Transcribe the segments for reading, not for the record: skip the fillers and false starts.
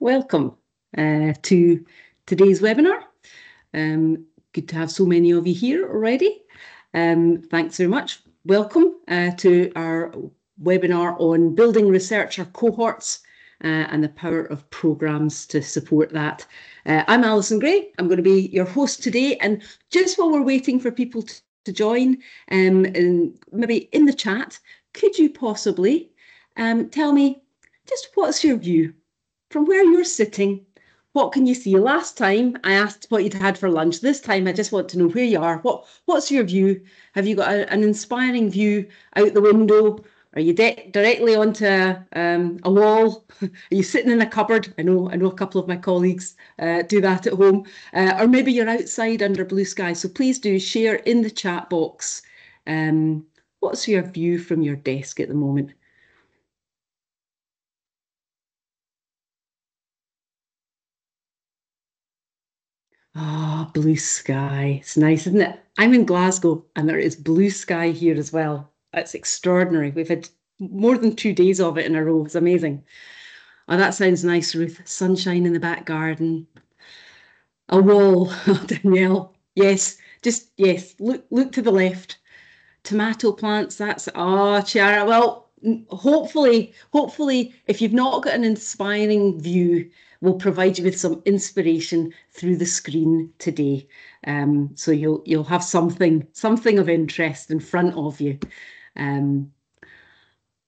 Welcome to today's webinar. Good to have so many of you here already. Thanks very much. Welcome to our webinar on building researcher cohorts and the power of programmes to support that. I'm Alison Gray. I'm going to be your host today. And just while we're waiting for people to join, and maybe in the chat, could you possibly tell me just what's your view? From where you're sitting, what can you see? Last time I asked what you'd had for lunch. This time I just want to know where you are. What's your view? Have you got an inspiring view out the window? Are you directly onto a wall? Are you sitting in a cupboard? I know a couple of my colleagues do that at home. Or maybe you're outside under blue sky. So please do share in the chat box. What's your view from your desk at the moment? Ah, blue sky. It's nice, isn't it? I'm in Glasgow and there is blue sky here as well. It's extraordinary. We've had more than 2 days of it in a row. It's amazing. Oh, that sounds nice, Ruth. Sunshine in the back garden. A wall. Oh, Danielle. Yes, yes. Look to the left. Tomato plants. Chiara. Well, hopefully, if you've not got an inspiring view, we'll provide you with some inspiration through the screen today. So you'll have something of interest in front of you.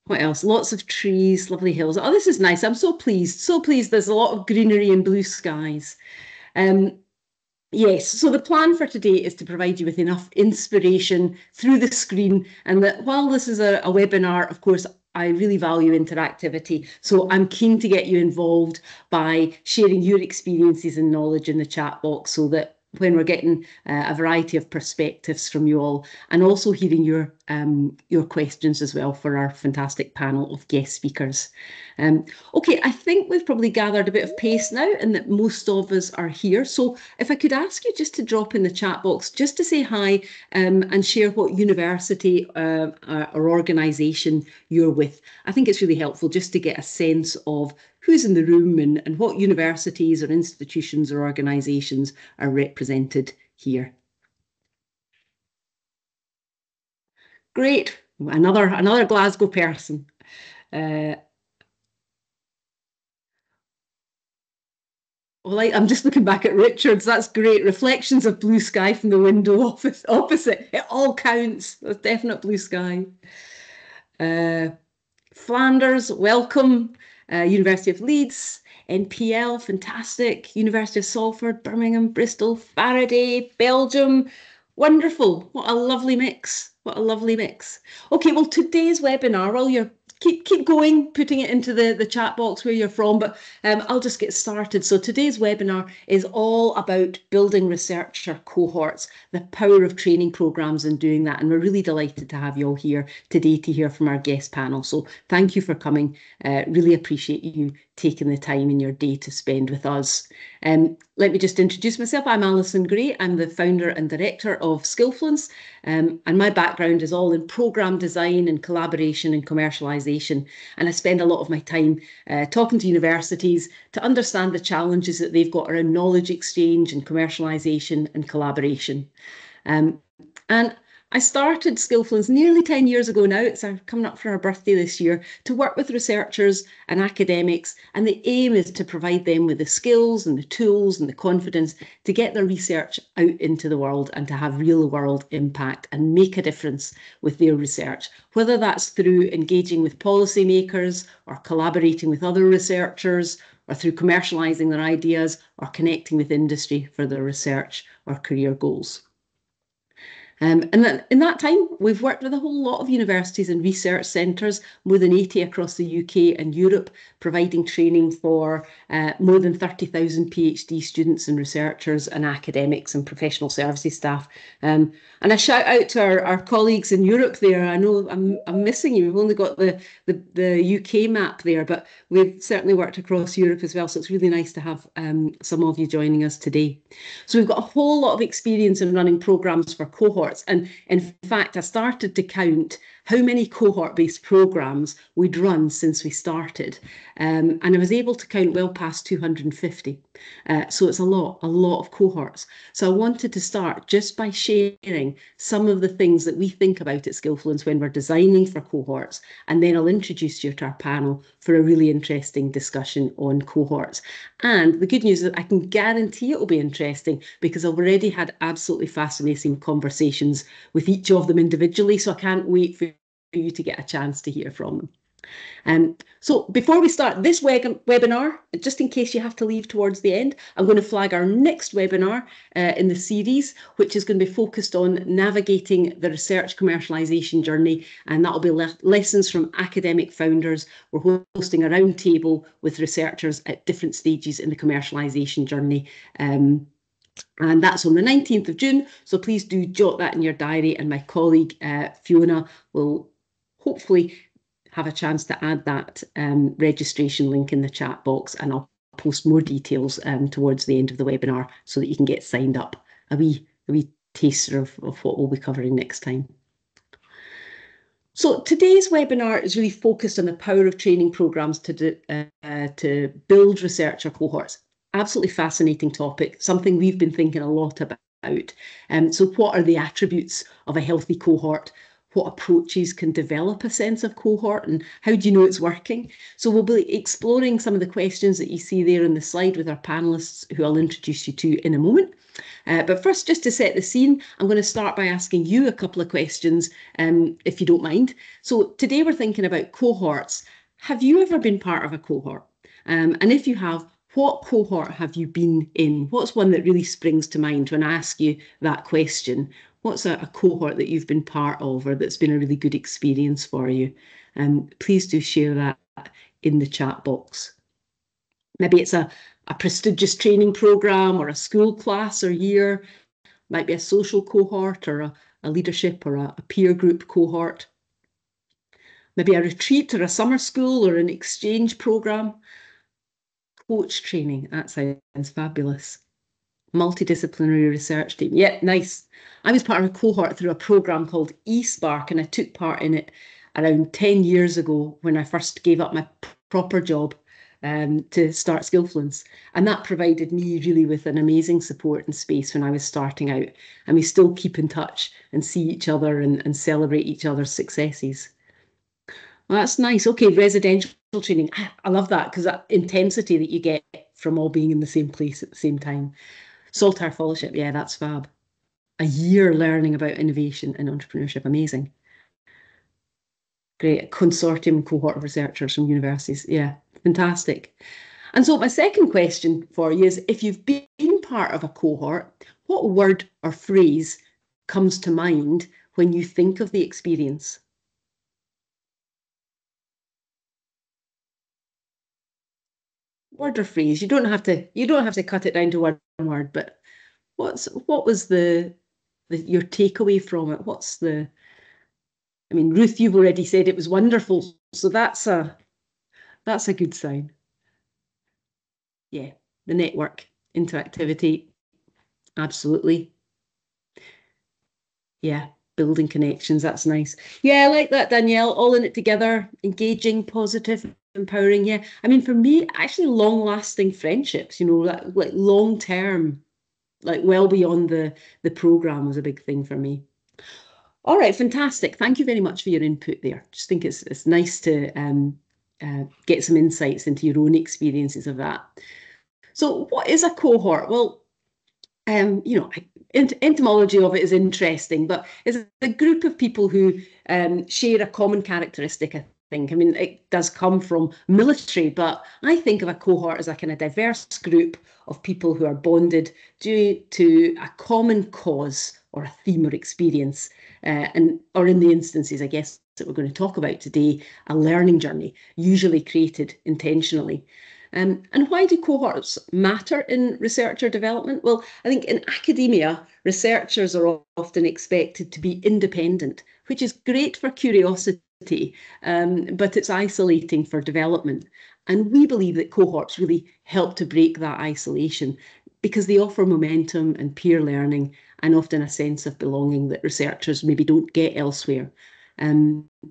What else? Lots of trees, lovely hills. Oh, this is nice. I'm so pleased. So pleased. There's a lot of greenery and blue skies. Yes, so the plan for today is to provide you with enough inspiration through the screen, and that while this is a webinar, of course, I really value interactivity. So I'm keen to get you involved by sharing your experiences and knowledge in the chat box so that when we're getting a variety of perspectives from you all, and also hearing your questions as well for our fantastic panel of guest speakers. Okay, I think we've probably gathered a bit of pace now and that most of us are here. So if I could ask you just to drop in the chat box, just to say hi and share what university or organisation you're with. I think it's really helpful just to get a sense of who's in the room and what universities or institutions or organisations are represented here. Great, another Glasgow person. Well, I'm just looking back at Richard's. That's great. Reflections of blue sky from the window opposite. It all counts. There's definite blue sky. Flanders, welcome. University of Leeds, NPL, fantastic. University of Salford, Birmingham, Bristol, Faraday, Belgium. Wonderful. What a lovely mix. What a lovely mix. Okay, well, today's webinar, while you're keep going, putting it into the chat box where you're from, but I'll just get started. So today's webinar is all about building researcher cohorts, the power of training programmes and doing that. And we're really delighted to have you all here today to hear from our guest panel. So thank you for coming. Really appreciate you taking the time in your day to spend with us. Let me just introduce myself. I'm Alison Gray. I'm the founder and director of Skillfluence, and my background is all in programme design and collaboration and commercialisation. And I spend a lot of my time talking to universities to understand the challenges that they've got around knowledge exchange and commercialisation and collaboration. And I started Skillfluence nearly 10 years ago now. It's coming up for our birthday this year, to work with researchers and academics. And the aim is to provide them with the skills and the tools and the confidence to get their research out into the world and to have real world impact and make a difference with their research, whether that's through engaging with policymakers or collaborating with other researchers or through commercialising their ideas or connecting with industry for their research or career goals. And in that time, we've worked with a whole lot of universities and research centres, more than 80 across the UK and Europe, providing training for more than 30,000 PhD students and researchers and academics and professional services staff. And a shout out to our colleagues in Europe there. I know I'm missing you. We've only got the UK map there, but we've certainly worked across Europe as well. So it's really nice to have some of you joining us today. So we've got a whole lot of experience in running programmes for cohorts. And in fact, I started to count how many cohort-based programs we'd run since we started. And I was able to count well past 250. So it's a lot of cohorts. So I wanted to start just by sharing some of the things that we think about at Skillfluence when we're designing for cohorts. And then I'll introduce you to our panel for a really interesting discussion on cohorts. And the good news is that I can guarantee it will be interesting because I've already had absolutely fascinating conversations with each of them individually. So I can't wait for you to get a chance to hear from them. So before we start this webinar, just in case you have to leave towards the end, I'm going to flag our next webinar in the series, which is going to be focused on navigating the research commercialisation journey, and that will be lessons from academic founders. We're hosting a roundtable with researchers at different stages in the commercialisation journey. And that's on the 19th of June, so please do jot that in your diary, and my colleague Fiona will hopefully have a chance to add that registration link in the chat box, and I'll post more details towards the end of the webinar so that you can get signed up. A wee taster of what we'll be covering next time. So today's webinar is really focused on the power of training programs to build researcher cohorts. Absolutely fascinating topic, something we've been thinking a lot about. So what are the attributes of a healthy cohort? What approaches can develop a sense of cohort, and how do you know it's working? So we'll be exploring some of the questions that you see there on the slide with our panelists, who I'll introduce you to in a moment. But first, just to set the scene, I'm going to start by asking you a couple of questions, if you don't mind. So today we're thinking about cohorts. Have you ever been part of a cohort? And if you have, what cohort have you been in? What's one that really springs to mind when I ask you that question? What's a cohort that you've been part of, or that's been a really good experience for you? Please do share that in the chat box. Maybe it's a prestigious training program, or a school class or year. Might be a social cohort, or a leadership or a peer group cohort. Maybe a retreat or a summer school or an exchange program. Coach training, that sounds fabulous. Multidisciplinary research team. Yeah, nice. I was part of a cohort through a program called eSpark, and I took part in it around 10 years ago when I first gave up my proper job to start Skillfluence. And that provided me really with an amazing support and space when I was starting out. And we still keep in touch and see each other and celebrate each other's successes. Well, that's nice. Okay, residential training. I love that, because that intensity that you get from all being in the same place at the same time. Saltire Fellowship, yeah, that's fab. A year learning about innovation and entrepreneurship, amazing. Great, a consortium cohort of researchers from universities, yeah, fantastic. And so my second question for you is, if you've been part of a cohort, what word or phrase comes to mind when you think of the experience? Word or phrase, you don't have to cut it down to one word, but what was your takeaway from it? I mean, Ruth, you've already said it was wonderful, so that's a good sign. Yeah, the network, interactivity, absolutely. Yeah, building connections, that's nice. Yeah, I like that, Danielle, all in it together, engaging, positive, empowering. Yeah, I mean, for me, actually long-lasting friendships, like long-term, like well beyond the program was a big thing for me. All right, fantastic. Thank you very much for your input there. Just think it's nice to get some insights into your own experiences of that. So what is a cohort? Well, etymology of it is interesting, but it's a group of people who share a common characteristic, I think. I mean, it does come from military, but I think of a cohort as a kind of diverse group of people who are bonded due to a common cause or a theme or experience, or in the instances, I guess, that we're going to talk about today, a learning journey, usually created intentionally. And why do cohorts matter in researcher development? Well, I think in academia, researchers are often expected to be independent, which is great for curiosity, but it's isolating for development. And we believe that cohorts really help to break that isolation, because they offer momentum and peer learning, and often a sense of belonging that researchers maybe don't get elsewhere.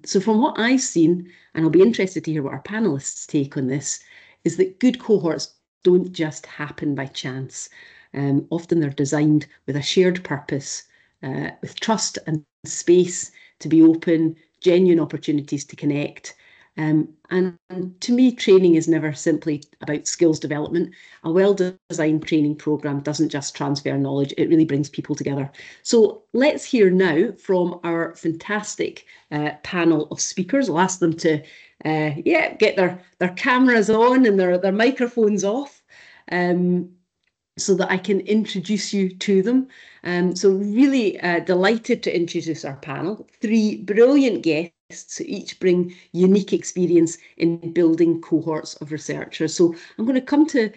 So from what I've seen, and I'll be interested to hear what our panelists take on this, is that good cohorts don't just happen by chance. Often they're designed with a shared purpose, with trust and space to be open, genuine opportunities to connect. And to me, training is never simply about skills development. A well-designed training program doesn't just transfer knowledge, it really brings people together. So let's hear now from our fantastic panel of speakers. I'll ask them to get their cameras on and their microphones off. So that I can introduce you to them. So really delighted to introduce our panel. Three brilliant guests who each bring unique experience in building cohorts of researchers. So I'm going to come to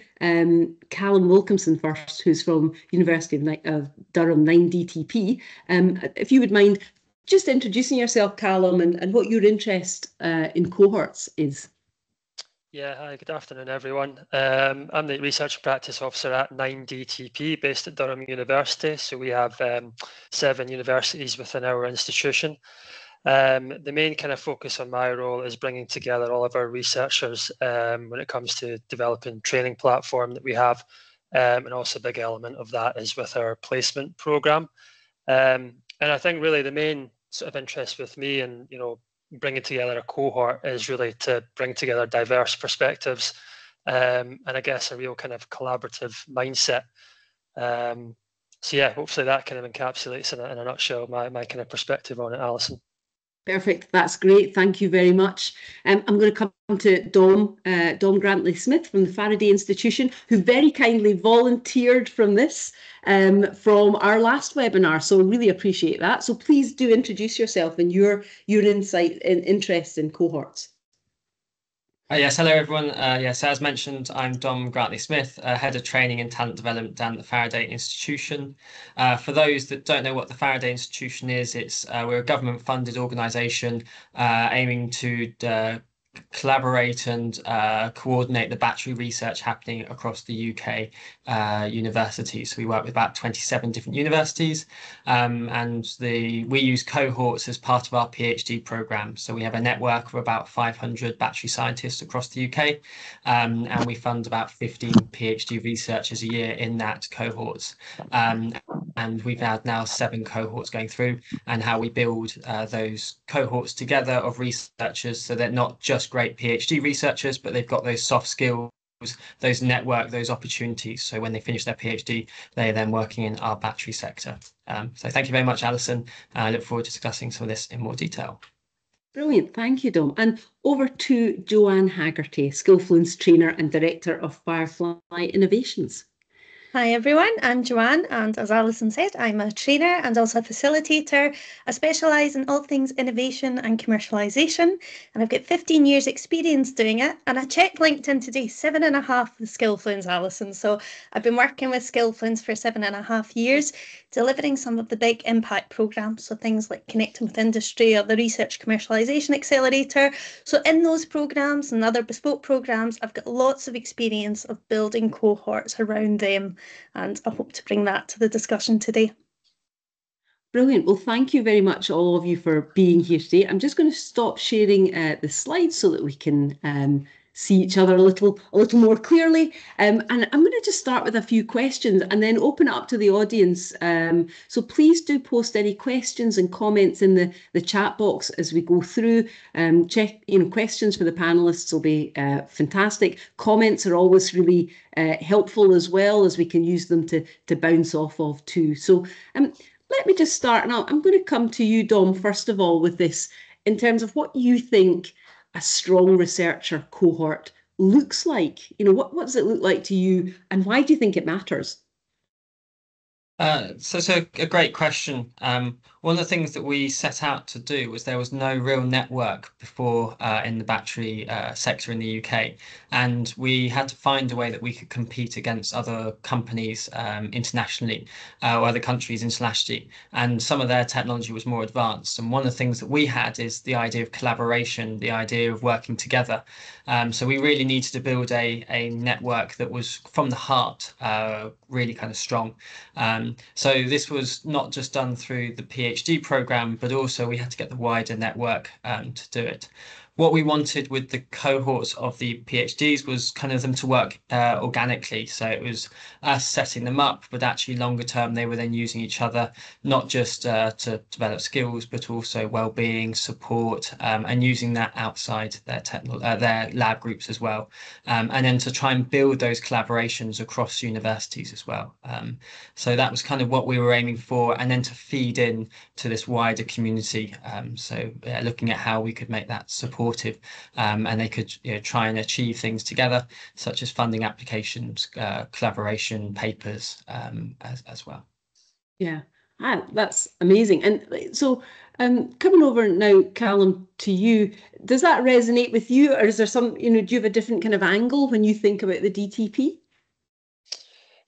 Callum Wilkinson first, who's from University of Durham 9DTP. If you would mind just introducing yourself, Callum, and what your interest in cohorts is. Yeah, hi, good afternoon, everyone. I'm the Research Practice Officer at 9DTP based at Durham University. So we have 7 universities within our institution. The main kind of focus on my role is bringing together all of our researchers when it comes to developing training platform that we have. And also a big element of that is with our placement program. And I think really the main sort of interest with me and, bringing together a cohort is really to bring together diverse perspectives and I guess a real kind of collaborative mindset. So yeah, hopefully that kind of encapsulates in a nutshell my kind of perspective on it, Alison. Perfect. That's great. Thank you very much. I'm going to come to Dom Grantley-Smith from the Faraday Institution, who very kindly volunteered from this from our last webinar. So really appreciate that. So please do introduce yourself and your insight and interest in cohorts. Yes, hello everyone. Yes, as mentioned, I'm Dom Grantley-Smith, Head of Training and Talent Development down at the Faraday Institution. For those that don't know what the Faraday Institution is, we're a government-funded organisation aiming to collaborate and coordinate the battery research happening across the UK universities. So we work with about 27 different universities, and we use cohorts as part of our PhD program. So we have a network of about 500 battery scientists across the UK, and we fund about 15 PhD researchers a year in that cohorts. And we've had now 7 cohorts going through, and how we build those cohorts together of researchers so they're not just great PhD researchers, but they've got those soft skills, those network, those opportunities. So when they finish their PhD, they're then working in our battery sector. So thank you very much, Alison. I look forward to discussing some of this in more detail. Brilliant. Thank you, Dom. And over to Joanne Haggerty, Skillfluence Trainer and Director of Firefly Innovations. Hi everyone, I'm Joanne, and as Alison said, I'm a trainer and also a facilitator. I specialise in all things innovation and commercialisation, and I've got 15 years experience doing it. And I checked LinkedIn today, 7.5 with Skillfluence, Alison. So I've been working with Skillfluence for 7.5 years, delivering some of the big impact programmes, so things like Connecting with Industry or the Research Commercialisation Accelerator. So in those programmes and other bespoke programmes, I've got lots of experience of building cohorts around them. And I hope to bring that to the discussion today. Brilliant. Well, thank you very much, all of you, for being here today. I'm just going to stop sharing the slides so that we can see each other a little more clearly. And I'm going to just start with a few questions and then open it up to the audience. So please do post any questions and comments in the chat box as we go through. Check, questions for the panelists will be fantastic. Comments are always really helpful as well, as we can use them to bounce off of too. So let me just start now. I'm going to come to you, Dom, first of all, with this in terms of what you think a strong researcher cohort looks like. What does it look like to you, and why do you think it matters? So a great question. One of the things that we set out to do was there was no real network before in the battery sector in the UK, and we had to find a way that we could compete against other companies internationally or other countries internationally, and some of their technology was more advanced. And one of the things that we had is the idea of collaboration, the idea of working together. So we really needed to build a network that was from the heart really kind of strong. So this was not just done through the PhD program, but also we had to get the wider network to do it. What we wanted with the cohorts of the PhDs was kind of them to work organically. So it was us setting them up, but actually longer term, they were then using each other, not just to develop skills, but also well-being, support, and using that outside their lab groups as well. And then to try and build those collaborations across universities as well. So that was kind of what we were aiming for, and then to feed in to this wider community. So looking at how we could make that supportive, and they could try and achieve things together, such as funding applications, collaboration papers, as well. Yeah, that's amazing. And so, coming over now, Callum, to you, does that resonate with you, or is there some, do you have a different kind of angle when you think about the DTP?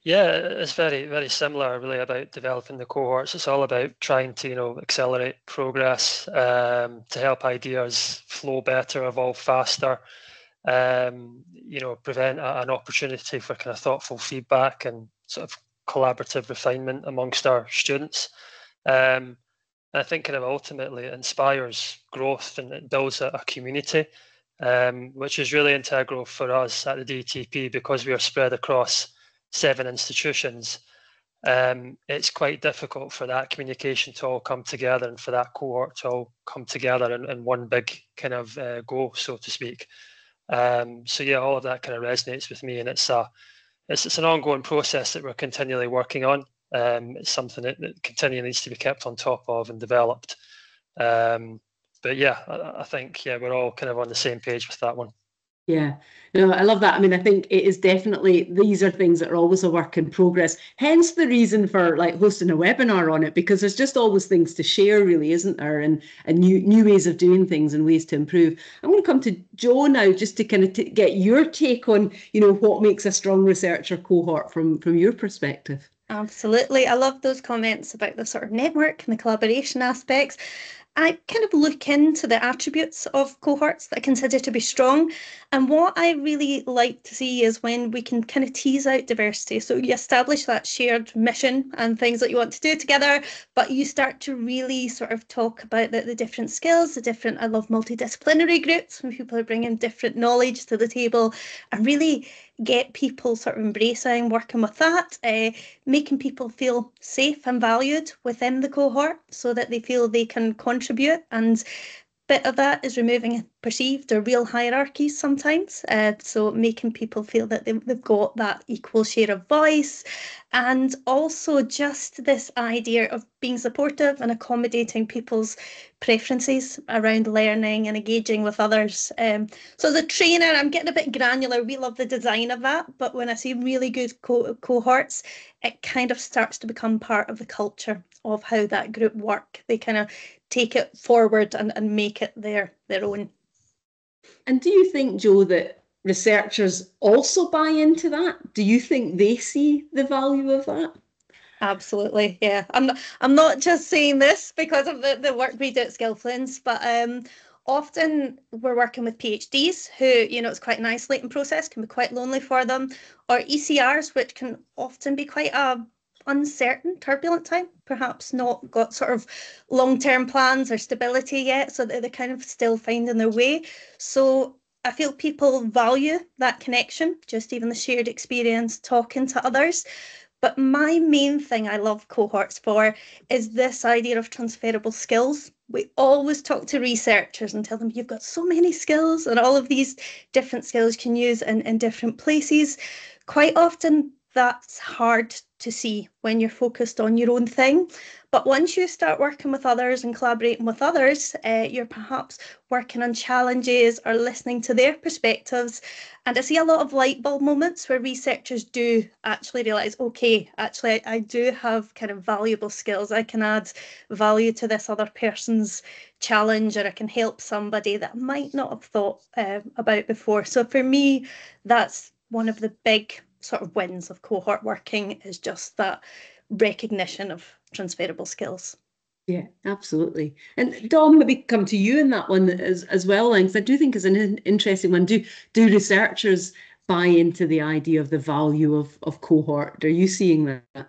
Yeah, it's very, very similar really about developing the cohorts. It's all about trying to, accelerate progress, to help ideas flow better, evolve faster, prevent an opportunity for kind of thoughtful feedback and sort of collaborative refinement amongst our students. I think kind of ultimately it inspires growth and it builds a community, which is really integral for us at the DTP because we are spread across 7 institutions. It's quite difficult for that communication to all come together and for that cohort to all come together in one big kind of goal, so to speak. So yeah, all of that kind of resonates with me, and it's an ongoing process that we're continually working on. It's something that continually needs to be kept on top of and developed. But yeah, I think we're all kind of on the same page with that one. Yeah, no, I love that. I mean, I think it is definitely, these are things that are always a work in progress. Hence the reason for like hosting a webinar on it, because there's just always things to share, really, isn't there? And new ways of doing things and ways to improve. I'm going to come to Jo now, just to kind of get your take on, what makes a strong researcher cohort from your perspective. Absolutely. I love those comments about the sort of network and the collaboration aspects. I kind of look into the attributes of cohorts that I consider to be strong. And what I really like to see is when we can kind of tease out diversity. So you establish that shared mission and things that you want to do together, but you start to really sort of talk about the different skills, I love multidisciplinary groups when people are bringing different knowledge to the table and really get people sort of embracing working with that, making people feel safe and valued within the cohort so that they feel they can contribute. And bit of that is removing perceived or real hierarchies sometimes. So making people feel that they've got that equal share of voice. And also just this idea of being supportive and accommodating people's preferences around learning and engaging with others. So as a trainer, I'm getting a bit granular. We love the design of that. But when I see really good cohorts, it kind of starts to become part of the culture of how that group work. They kind of take it forward and make it their own. And do you think, Jo, that researchers also buy into that? Do you think they see the value of that? Absolutely, yeah. I'm not just saying this because of the work we do at Skillfluence, but often we're working with PhDs who, it's quite an isolating process, can be quite lonely for them, or ECRs, which can often be quite a uncertain, turbulent time, perhaps not got sort of long-term plans or stability yet, so they're kind of still finding their way. So I feel people value that connection, just even the shared experience, talking to others. But my main thing I love cohorts for is this idea of transferable skills. We always talk to researchers and tell them you've got so many skills and all of these different skills you can use in different places. Quite often that's hard to see when you're focused on your own thing. But once you start working with others and collaborating with others, you're perhaps working on challenges or listening to their perspectives. And I see a lot of light bulb moments where researchers do actually realise, okay, actually I do have kind of valuable skills. I can add value to this other person's challenge, or I can help somebody that I might not have thought about before. So for me, that's one of the big sort of wins of cohort working, is just that recognition of transferable skills. Yeah, absolutely. And Dom, maybe come to you in that one as well, because I do think it's an interesting one. Do researchers buy into the idea of the value of cohort? Are you seeing that?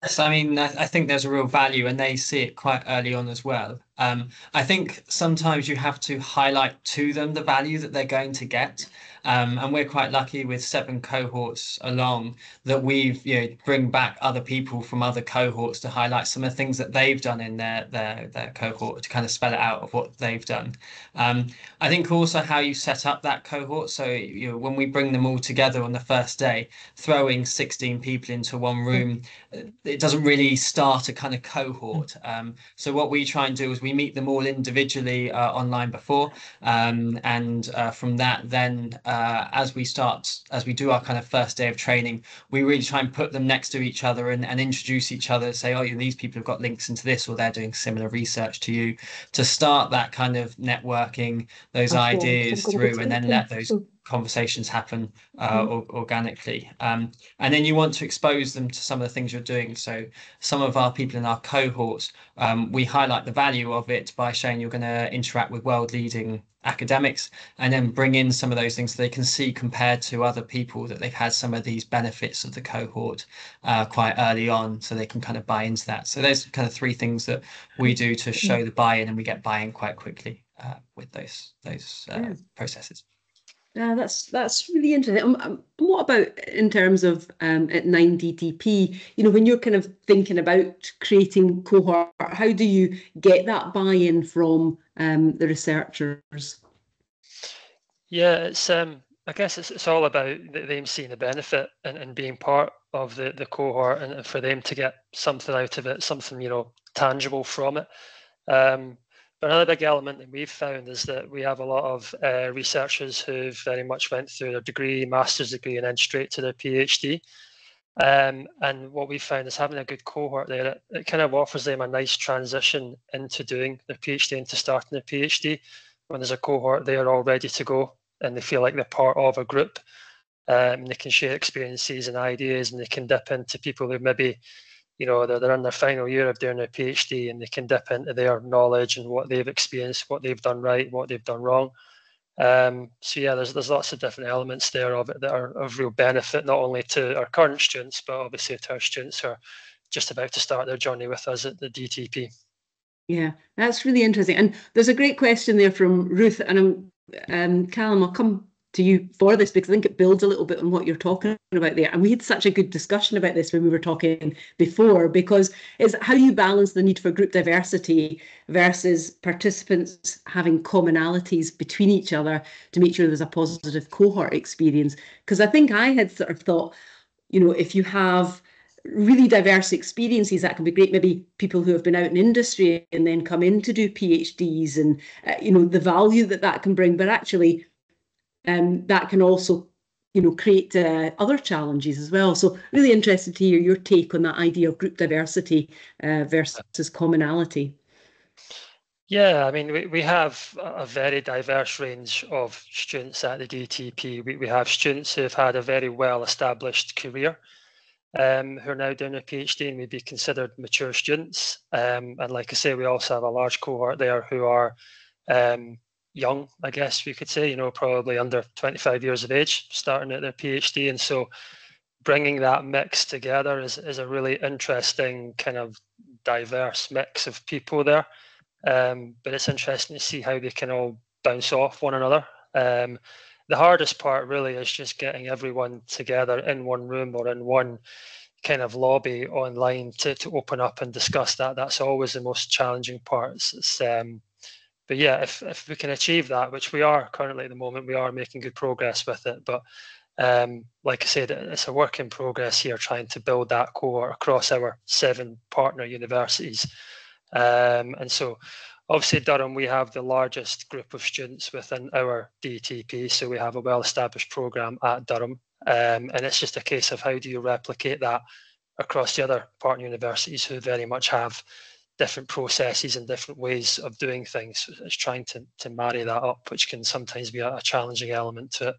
Yes, I mean, I think there's a real value, and they see it quite early on as well. I think sometimes you have to highlight to them the value that they're going to get. And we're quite lucky with 7 cohorts along that we've, bring back other people from other cohorts to highlight some of the things that they've done in their cohort to kind of spell it out of what they've done. Um, I think also how you set up that cohort. So, when we bring them all together on the first day, throwing 16 people into one room, it doesn't really start a kind of cohort. So what we try and do is we meet them all individually online before, and from that, then as we do our kind of first day of training, we really try and put them next to each other and introduce each other. Say, oh, these people have got links into this, or they're doing similar research to you, to start that kind of networking, those Of course, ideas through, and then let those conversations happen organically. And then you want to expose them to some of the things you're doing. So some of our people in our cohorts, we highlight the value of it by showing you're going to interact with world-leading academics, and then bring in some of those things so they can see compared to other people that they've had some of these benefits of the cohort quite early on, so they can kind of buy into that. So there's kind of 3 things that we do to show the buy-in, and we get buy-in quite quickly with those processes. Yeah, that's really interesting. What about in terms of at 9DTP, when you're kind of thinking about creating cohort, how do you get that buy-in from the researchers? Yeah, it's I guess it's all about them seeing the benefit and being part of the cohort, and for them to get something out of it, something tangible from it. But another big element that we've found is that we have a lot of researchers who've very much went through their degree, master's degree, and then straight to their PhD. And what we've found is having a good cohort there, it kind of offers them a nice transition into doing their PhD, into starting their PhD, when there's a cohort there all ready to go and they feel like they're part of a group. They can share experiences and ideas, and they can dip into people who maybe they're in their final year of doing their PhD, and they can dip into their knowledge and what they've experienced, what they've done right, what they've done wrong. So yeah, there's lots of different elements there of it that are of real benefit, not only to our current students, but obviously to our students who are just about to start their journey with us at the DTP. Yeah, that's really interesting. And there's a great question there from Ruth, and Callum, I'll come to you for this because I think it builds a little bit on what you're talking about there. And we had such a good discussion about this when we were talking before, because it's how you balance the need for group diversity versus participants having commonalities between each other to make sure there's a positive cohort experience. Because I think I had sort of thought, if you have really diverse experiences, that can be great. Maybe people who have been out in industry and then come in to do PhDs, and the value that can bring. But actually, that can also create other challenges as well. So really interested to hear your take on that idea of group diversity versus commonality. Yeah, I mean, we have a very diverse range of students at the DTP. We have students who have had a very well-established career, who are now doing a PhD and may be considered mature students. And like I say, we also have a large cohort there who are young, I guess we could say, probably under 25 years of age, starting at their PhD. And so bringing that mix together is a really interesting kind of diverse mix of people there. But it's interesting to see how they can all bounce off one another. The hardest part really is just getting everyone together in one room or in one kind of lobby online to open up and discuss that. That's always the most challenging part. But yeah, if we can achieve that, which we are currently at the moment, we are making good progress with it. But like I said, it's a work in progress here, trying to build that cohort across our 7 partner universities. And so obviously Durham, we have the largest group of students within our DTP. So we have a well-established program at Durham. And it's just a case of how do you replicate that across the other partner universities who very much have different processes and different ways of doing things. It's trying to marry that up, which can sometimes be a challenging element to it.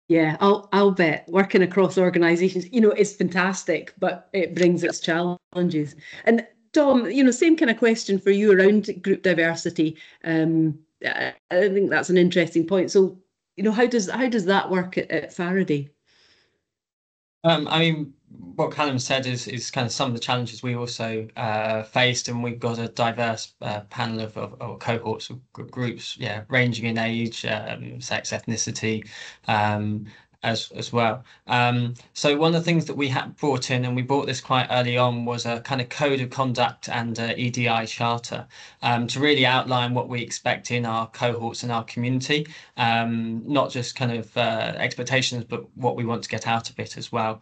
Yeah, I'll bet working across organisations, is fantastic, but it brings its challenges. And Tom, same kind of question for you around group diversity. I think that's an interesting point. So, how does that work at Faraday? I mean, what Callum said is kind of some of the challenges we also faced, and we've got a diverse panel of cohorts of groups, yeah, ranging in age, sex, ethnicity, as well. So one of the things that we had brought in, and we brought this quite early on, was a kind of code of conduct and EDI charter to really outline what we expect in our cohorts and our community, not just kind of expectations, but what we want to get out of it as well.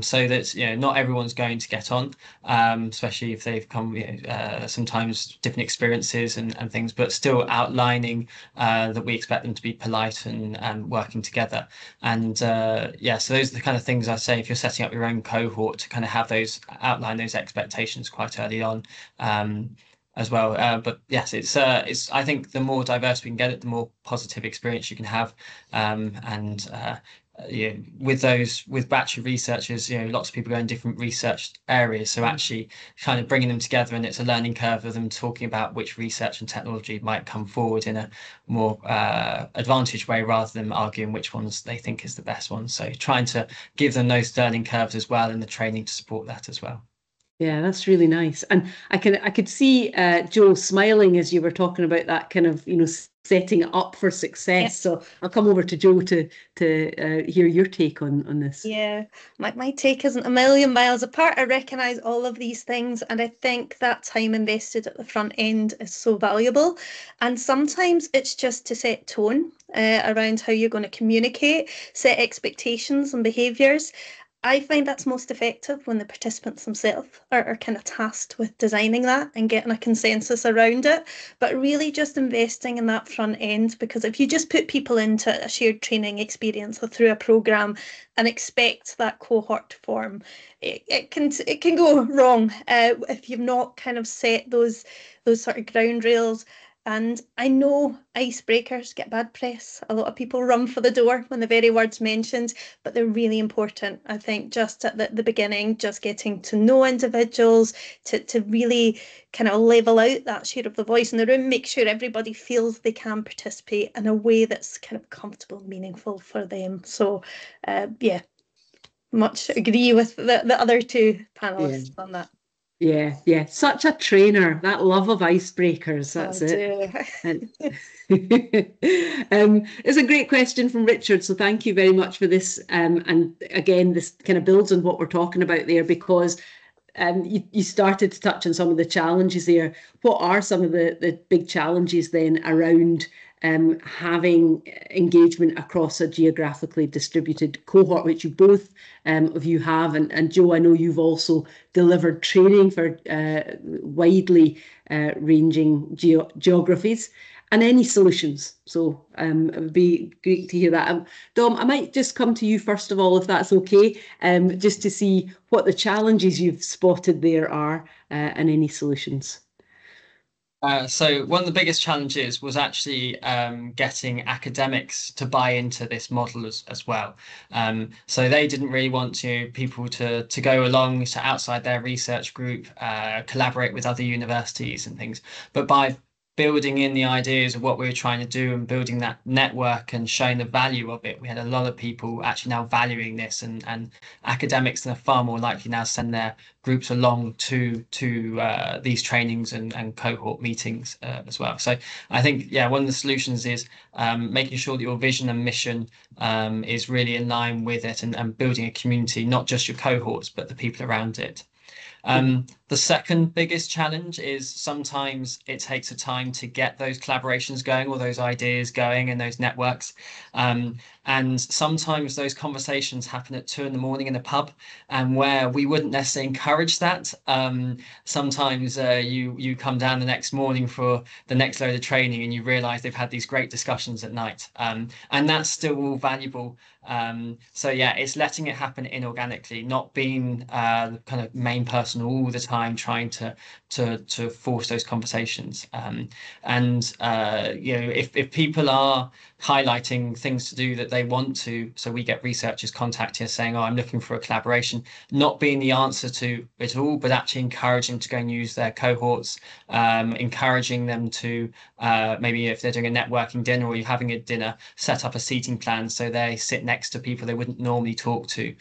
So that not everyone's going to get on, especially if they've come sometimes different experiences and things, but still outlining that we expect them to be polite and working together. And yeah, so those are the kind of things I say if you're setting up your own cohort, to kind of have those outline those expectations quite early on. As well, but yes, it's I think the more diverse we can get it, the more positive experience you can have, and yeah, with battery researchers, lots of people go in different research areas, so actually kind of bringing them together, and it's a learning curve of them talking about which research and technology might come forward in a more advantaged way, rather than arguing which ones they think is the best one. So trying to give them those learning curves as well, and the training to support that as well. Yeah, that's really nice. And I could see Joe smiling as you were talking about that kind of, setting it up for success. Yep. So I'll come over to Joe to hear your take on this. Yeah, my take isn't a million miles apart. I recognise all of these things, and I think that time invested at the front end is so valuable. And sometimes it's just to set tone around how you're going to communicate, set expectations and behaviours. I find that's most effective when the participants themselves are kind of tasked with designing that and getting a consensus around it, but really just investing in that front end, because if you just put people into a shared training experience or through a programme and expect that cohort to form, it can go wrong if you've not kind of set those sort of ground rails. And I know icebreakers get bad press. A lot of people run for the door when the very word's mentioned, but they're really important. I think just at the beginning, just getting to know individuals, to really kind of level out that share of the voice in the room, make sure everybody feels they can participate in a way that's kind of comfortable and meaningful for them. So yeah, much agree with the other two panelists on that. Yeah. Such a trainer. That love of icebreakers. That's it. It's a great question from Richard. So thank you very much for this. And again, this kind of builds on what we're talking about there, because you started to touch on some of the challenges there. What are some of the big challenges then around having engagement across a geographically distributed cohort, which you both of you have, and Joe, I know you've also delivered training for widely ranging geographies, and any solutions. So it would be great to hear that. Dom, I might just come to you first of all, if that's okay, just to see what the challenges you've spotted there are, and any solutions. So one of the biggest challenges was actually getting academics to buy into this model as well. So they didn't really want people to go along to outside their research group, collaborate with other universities and things. But by building in the ideas of what we were trying to do and building that network and showing the value of it, we had a lot of people actually now valuing this, and academics are far more likely now to send their groups along to these trainings and cohort meetings as well. So I think, yeah, one of the solutions is making sure that your vision and mission is really in line with it, and building a community, not just your cohorts, but the people around it. The second biggest challenge is sometimes it takes a time to get those collaborations going, or those ideas going, and those networks. And sometimes those conversations happen at 2 a.m. in a pub, and where we wouldn't necessarily encourage that. Sometimes you come down the next morning for the next load of training, and you realise they've had these great discussions at night, and that's still all valuable. So yeah, it's letting it happen inorganically, not being the kind of main person all the time, time trying to force those conversations. If people are highlighting things to do that they want to, so we get researchers contacting us saying, oh, I'm looking for a collaboration, not being the answer to it all, but actually encouraging to go and use their cohorts, encouraging them to maybe if they're doing a networking dinner or you're having a dinner, set up a seating plan so they sit next to people they wouldn't normally talk to,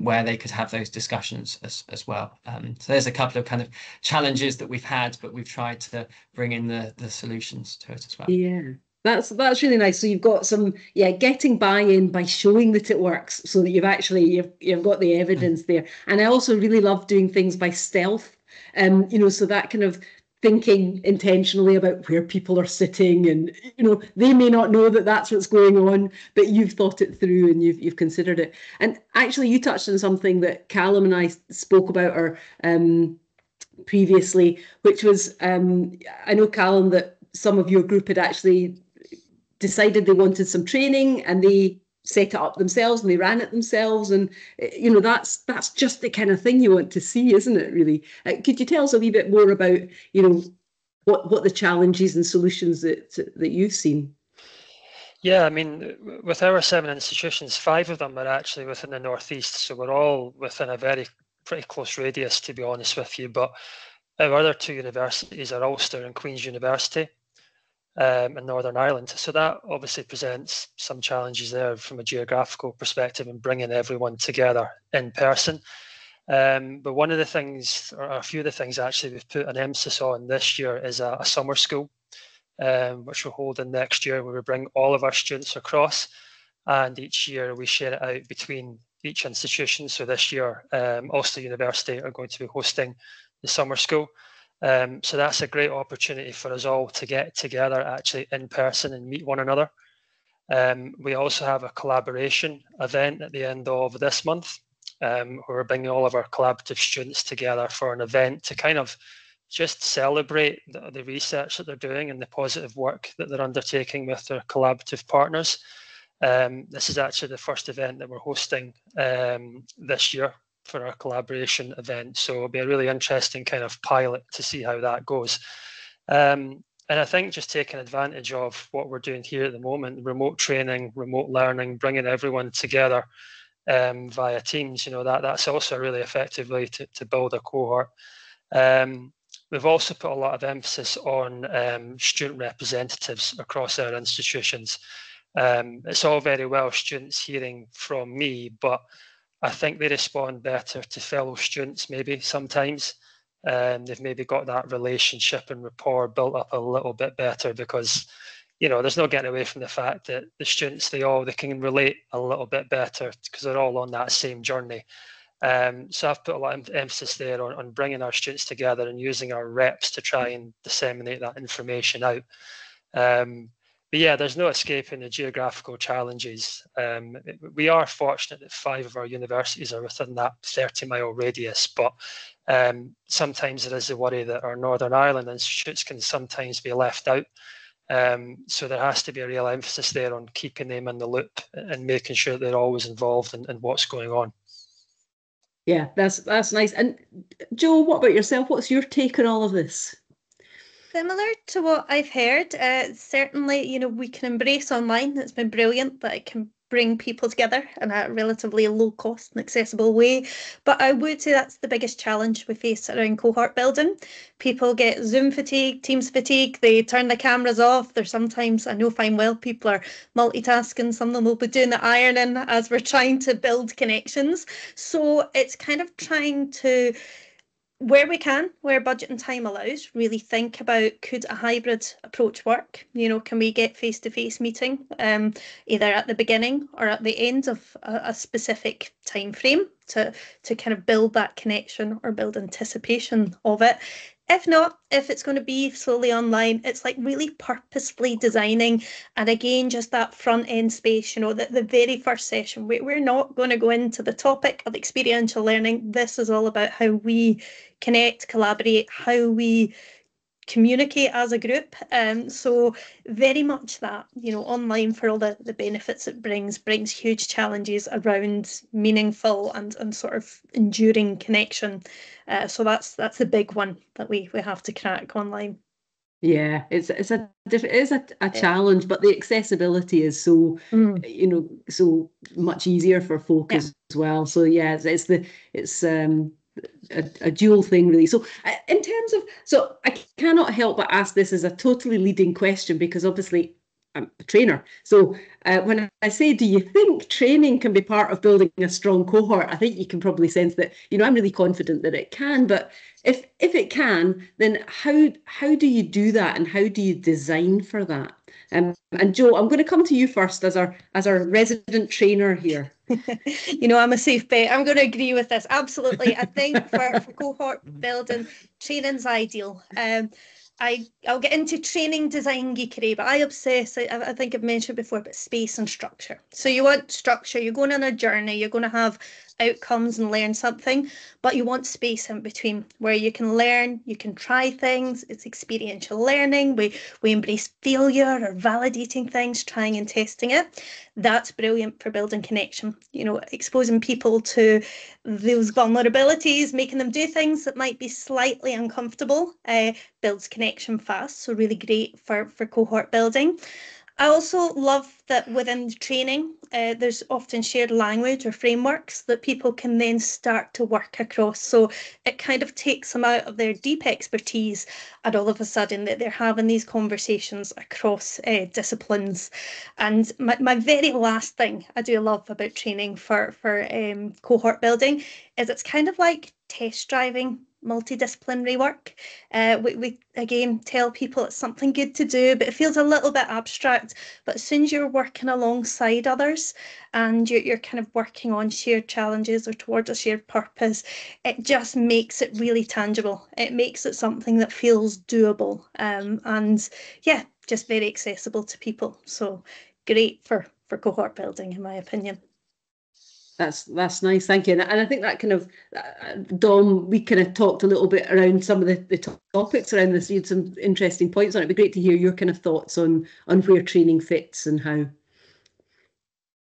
where they could have those discussions as well. So there's a couple of kind of challenges that we've had, but we've tried to bring in the solutions to it as well. Yeah. That's really nice. So you've got some, getting buy-in by showing that it works, so that you've got the evidence there. And I also really love doing things by stealth, so that kind of thinking intentionally about where people are sitting, and they may not know that that's what's going on, but you've thought it through and you've considered it. And actually, you touched on something that Callum and I spoke about previously, which was I know, Callum, that some of your group had actually decided they wanted some training and they set it up themselves and they ran it themselves, and that's just the kind of thing you want to see, isn't it, really? Could you tell us a wee bit more about what the challenges and solutions that you've seen? Yeah, I mean, with our 7 institutions, 5 of them are actually within the northeast, so we're all within a pretty close radius, to be honest with you. But our other 2 universities are Ulster and Queen's University, in Northern Ireland. So that obviously presents some challenges there from a geographical perspective and bringing everyone together in person. But one of the things, or a few of the things actually we've put an emphasis on this year, is a summer school, which we're holding next year, where we bring all of our students across, and each year we share it out between each institution. So this year, Ulster University are going to be hosting the summer school. So that's a great opportunity for us all to get together actually in person and meet one another. We also have a collaboration event at the end of this month, where we're bringing all of our collaborative students together for an event to kind of just celebrate the research that they're doing and the positive work that they're undertaking with their collaborative partners. This is actually the first event that we're hosting this year for our collaboration event. So it'll be a really interesting kind of pilot to see how that goes. And I think just taking advantage of what we're doing here at the moment, remote training, remote learning, bringing everyone together via Teams, that's also a really effective way to build a cohort. We've also put a lot of emphasis on student representatives across our institutions. It's all very well students hearing from me, but I think they respond better to fellow students maybe sometimes. They've maybe got that relationship and rapport built up a little bit better, because there's no getting away from the fact that the students, they can relate a little bit better because they're all on that same journey. So I've put a lot of emphasis there on bringing our students together and using our reps to try and disseminate that information out. But yeah, there's no escaping the geographical challenges. We are fortunate that 5 of our universities are within that 30-mile radius, but sometimes there is a worry that our Northern Ireland institutes can sometimes be left out. So there has to be a real emphasis there on keeping them in the loop and making sure they're always involved in what's going on. Yeah, that's nice. And Jo, what about yourself? What's your take on all of this? Similar to what I've heard, certainly, we can embrace online. It's been brilliant that it can bring people together in a relatively low cost and accessible way. But I would say that's the biggest challenge we face around cohort building. People get Zoom fatigue, Teams fatigue, they turn the cameras off. There's sometimes, I know fine well, people are multitasking. Some of them will be doing the ironing as we're trying to build connections. So it's kind of trying to, where we can, where budget and time allows, really think about, could a hybrid approach work? Can we get face-to-face meeting either at the beginning or at the end of a specific time frame to kind of build that connection or build anticipation of it? If not, if it's going to be solely online, it's like really purposefully designing. And again, just that front end space, the very first session, we're not going to go into the topic of experiential learning. This is all about how we connect, collaborate, how we communicate as a group. So very much that, online for all the benefits it brings huge challenges around meaningful and sort of enduring connection. So that's the big one that we have to crack online. Yeah, it is a challenge, but the accessibility is so so much easier for folk as well. So yeah, it's a dual thing really. So in terms of, so I cannot help but ask this as a totally leading question, because obviously I'm a trainer. So when I say, do you think training can be part of building a strong cohort? I think you can probably sense that, I'm really confident that it can, but if it can, then how do you do that, and how do you design for that? And Jo, I'm going to come to you first as our resident trainer here. I'm a safe bet. I'm going to agree with this. Absolutely. I think for cohort building, training's ideal. I'll get into training design geekery, but I obsess, I think I've mentioned before, about space and structure. So you want structure, you're going on a journey, you're going to have outcomes and learn something, but you want space in between where you can learn, you can try things. It's experiential learning. We embrace failure or validating things, trying and testing it. That's brilliant for building connection, exposing people to those vulnerabilities, making them do things that might be slightly uncomfortable, builds connection fast. So really great for cohort building. I also love that within the training, there's often shared language or frameworks that people can then start to work across. So it kind of takes them out of their deep expertise, and all of a sudden that they're having these conversations across disciplines. And my very last thing I do love about training for cohort building is it's kind of like test driving multidisciplinary work. We again tell people it's something good to do, but it feels a little bit abstract. But as soon as you're working alongside others and you're kind of working on shared challenges or towards a shared purpose, it just makes it really tangible. It makes it something that feels doable, and yeah, just very accessible to people. So great for cohort building, in my opinion. That's nice, thank you. And I think that kind of, Dom, we kind of talked a little bit around some of the topics around this. You had some interesting points on it. It'd be great to hear your kind of thoughts on where training fits and how.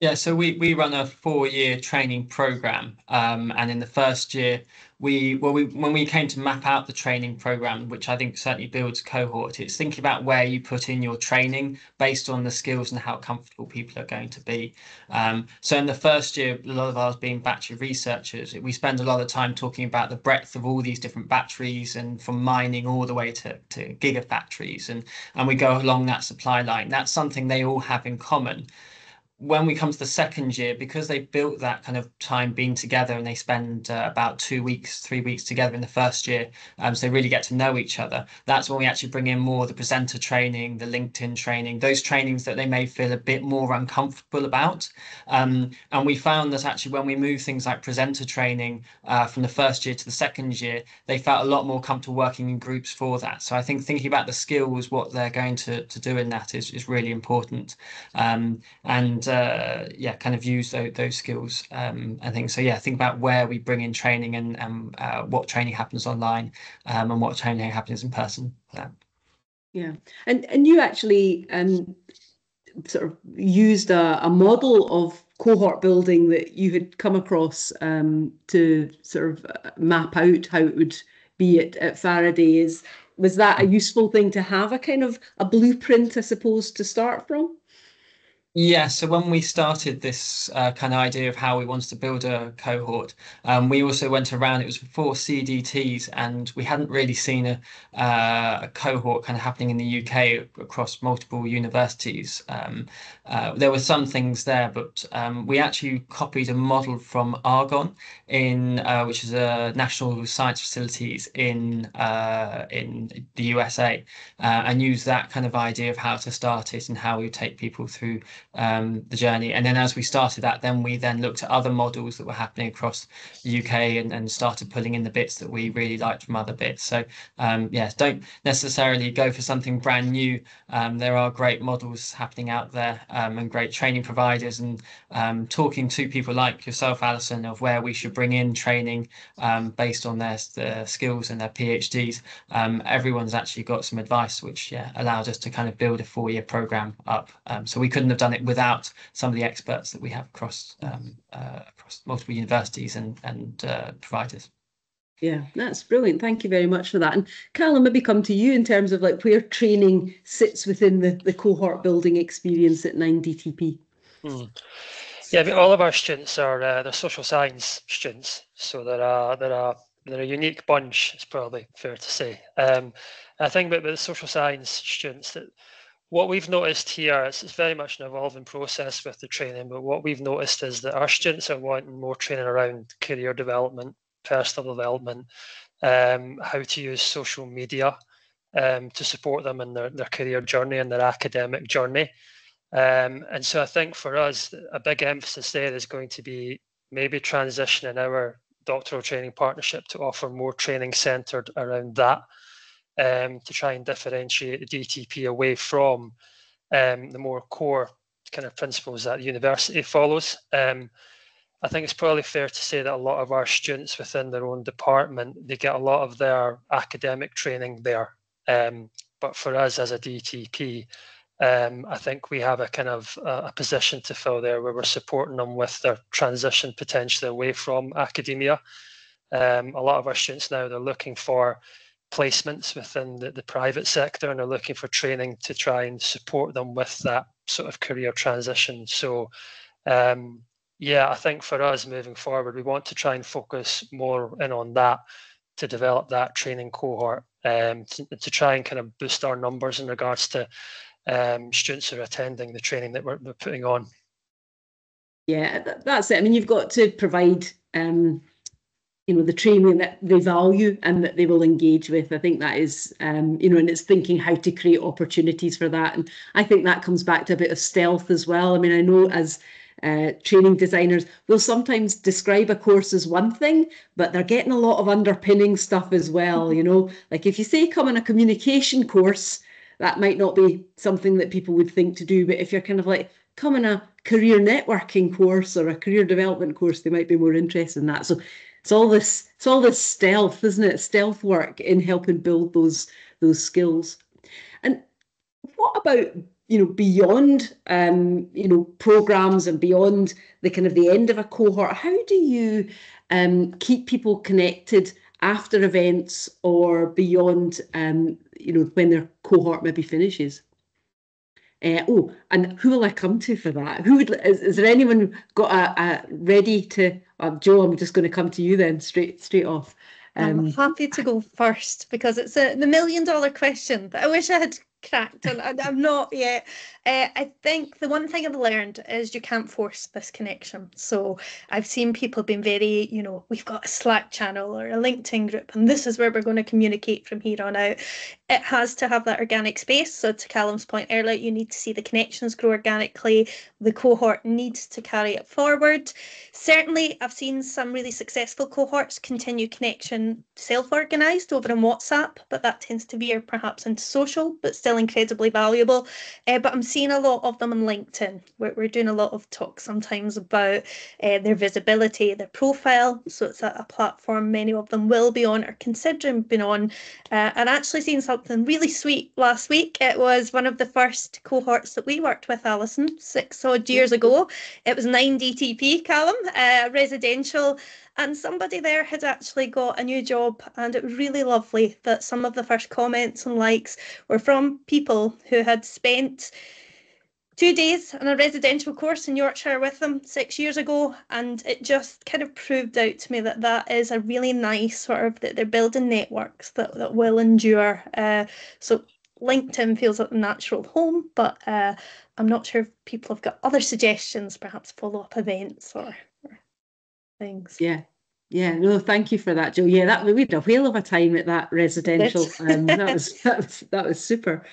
Yeah, so we run a 4-year training program, and in the first year, when we came to map out the training program, which I think certainly builds cohort, it's thinking about where you put in your training based on the skills and how comfortable people are going to be. So in the first year, a lot of ours being battery researchers, we spend a lot of time talking about the breadth of all these different batteries, and from mining all the way to gigafactories, and we go along that supply line. That's something they all have in common. When we come to the second year, because they built that kind of time being together, and they spend about 2 weeks, 3 weeks together in the first year, so they really get to know each other. That's when we actually bring in more the presenter training, the LinkedIn training, those trainings that they may feel a bit more uncomfortable about. And we found that actually when we move things like presenter training from the first year to the second year, they felt a lot more comfortable working in groups for that. So I think thinking about the skills, what they're going to do in that is really important. And yeah, kind of use those skills and things. So yeah, think about where we bring in training, and what training happens online, and what training happens in person. Yeah, and you actually sort of used a model of cohort building that you had come across to sort of map out how it would be at Faraday. Was that a useful thing to have, a kind of a blueprint, I suppose, to start from? Yeah, so when we started this kind of idea of how we wanted to build a cohort, we also went around, it was before CDTs, and we hadn't really seen a cohort kind of happening in the UK across multiple universities. There were some things there, but we actually copied a model from Argonne, which is a national science facilities in the USA, and used that kind of idea of how to start it and how we take people through the journey. And then as we started that, then we then looked at other models that were happening across the UK and started pulling in the bits that we really liked from other bits. So don't necessarily go for something brand new. There are great models happening out there, and great training providers, and talking to people like yourself, Alison, of where we should bring in training based on their skills and their PhDs. Everyone's actually got some advice which allowed us to kind of build a 4-year program up. So we couldn't have done it without some of the experts that we have across multiple universities and providers. Yeah, that's brilliant. Thank you very much for that. And Callum, maybe come to you in terms of like where training sits within the cohort building experience at 9DTP. Yeah, I mean, all of our students are they're social science students, so they're a unique bunch. It's probably fair to say. I think with the social science students, that what we've noticed here is it's very much an evolving process with the training. But what we've noticed is that our students are wanting more training around career development, personal development, how to use social media to support them in their career journey and their academic journey. And so I think for us, a big emphasis there is going to be maybe transitioning our doctoral training partnership to offer more training centered around that, to try and differentiate the DTP away from the more core kind of principles that the university follows. I think it's probably fair to say that a lot of our students within their own department, they get a lot of their academic training there. But for us as a DTP, I think we have a kind of a position to fill there where we're supporting them with their transition potentially away from academia. A lot of our students now, they're looking for placements within the private sector, and they're looking for training to try and support them with that sort of career transition. So I think for us moving forward, we want to try and focus more in on that to develop that training cohort, to try and kind of boost our numbers in regards to students who are attending the training that we're putting on. Yeah, that's it. I mean, you've got to provide the training that they value and that they will engage with. I think that is, and it's thinking how to create opportunities for that. And I think that comes back to a bit of stealth as well. I mean, I know as training designers, we'll sometimes describe a course as one thing, but they're getting a lot of underpinning stuff as well. Like if you say come on a communication course, that might not be something that people would think to do. But if you're kind of like, come on a career networking course or a career development course, they might be more interested in that. So it's all this stealth, isn't it? Stealth work in helping build those skills. And what about, beyond, programs and beyond the kind of the end of a cohort? How do you keep people connected after events or beyond, when their cohort maybe finishes? And who will I come to for that? Is there anyone got a ready to? Joe, I'm just going to come to you then, straight off. I'm happy to go first because it's the $1 million question that I wish I had cracked, and I'm not yet. I think the one thing I've learned is you can't force this connection. So I've seen people being very, we've got a Slack channel or a LinkedIn group, and this is where we're going to communicate from here on out. It has to have that organic space. So to Callum's point earlier, you need to see the connections grow organically. The cohort needs to carry it forward. Certainly, I've seen some really successful cohorts continue connection self-organised over in WhatsApp, but that tends to veer perhaps into social, but still incredibly valuable. But I'm seeing a lot of them on LinkedIn. We're doing a lot of talk sometimes about their visibility, their profile. So it's a platform many of them will be on or considering being on. And actually seen something really sweet last week. It was one of the first cohorts that we worked with, Alison, 6 odd years ago. It was 9DTP, Callum, residential. And somebody there had actually got a new job, and it was really lovely that some of the first comments and likes were from people who had spent 2 days on a residential course in Yorkshire with them 6 years ago, and it just kind of proved out to me that is a really nice sort of, that they're building networks that will endure. So LinkedIn feels like a natural home, but I'm not sure if people have got other suggestions, perhaps follow-up events or things. Yeah, Yeah, no, thank you for that, Joe. Yeah, that we had a whale of a time at that residential. That was super.